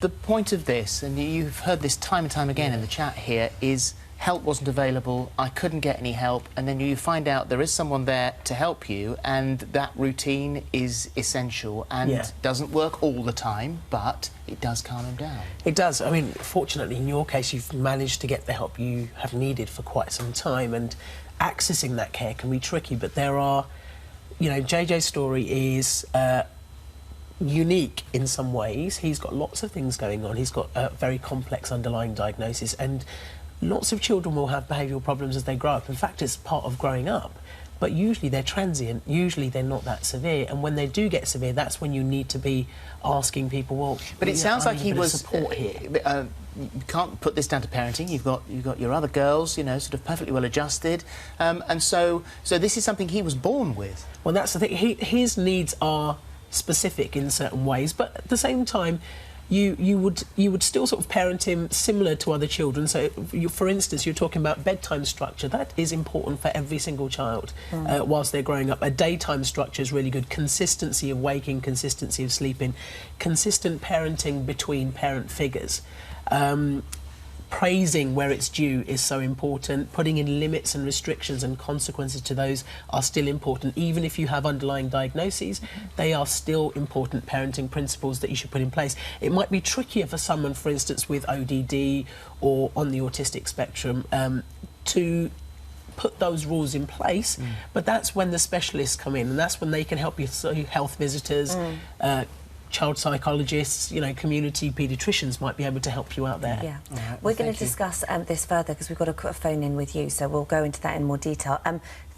The point of this, and you've heard this time and time again in the chat here, is help wasn't available, I couldn't get any help, and then you find out there is someone there to help you, and that routine is essential and doesn't work all the time, but it does calm him down. It does. I mean, fortunately, in your case, you've managed to get the help you have needed for quite some time, and accessing that care can be tricky, but there are... You know, JJ's story is... unique in some ways. He's got lots of things going on. He's got a very complex underlying diagnosis, and lots of children will have behavioural problems as they grow up. In fact, it's part of growing up. But usually they're transient, usually they're not that severe, and when they do get severe, that's when you need to be asking people, well... But it sounds like he was... support here. You can't put this down to parenting. You've got your other girls, you know, sort of perfectly well adjusted, and so this is something he was born with. Well, that's the thing. His needs are specific in certain ways, but at the same time, you would still sort of parent him similar to other children. So, for instance, you're talking about bedtime structure. That is important for every single child whilst they're growing up. A daytime structure is really good. Consistency of waking, consistency of sleeping, consistent parenting between parent figures. Praising where it's due is so important. Putting in limits and restrictions and consequences to those are still important. Even if you have underlying diagnoses, they are still important parenting principles that you should put in place. It might be trickier for someone, for instance, with ODD or on the autistic spectrum to put those rules in place, but that's when the specialists come in, and that's when they can help you. So health visitors, child psychologists, you know, community paediatricians might be able to help you out there. Yeah. Right, We're going to discuss this further because we've got a phone in with you, so we'll go into that in more detail.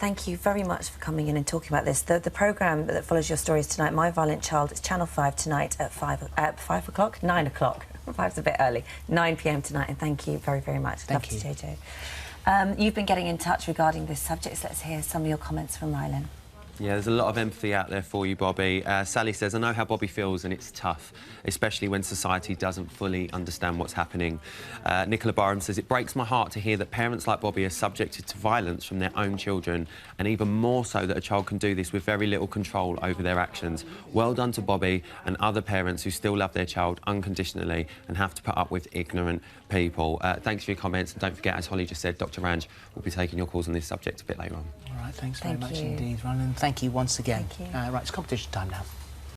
Thank you very much for coming in and talking about this. The programme that follows your stories tonight, My Violent Child, is Channel 5 tonight at 5 o'clock? 9 o'clock. 5's a bit early. 9 p.m. tonight, and thank you very, very much. Thank you. JJ. You've been getting in touch regarding this subject, so let's hear some of your comments from Rylan. Yeah, there's a lot of empathy out there for you, Bobby. Sally says, I know how Bobby feels and it's tough, especially when society doesn't fully understand what's happening. Nicola Barham says, it breaks my heart to hear that parents like Bobby are subjected to violence from their own children, and even more so that a child can do this with very little control over their actions. Well done to Bobby and other parents who still love their child unconditionally and have to put up with ignorant people. Thanks for your comments, and don't forget, as Holly just said, Dr Ranj will be taking your calls on this subject a bit later on. All right, thanks very much indeed, Ron, and thank you once again. Thank you. Right, it's competition time now.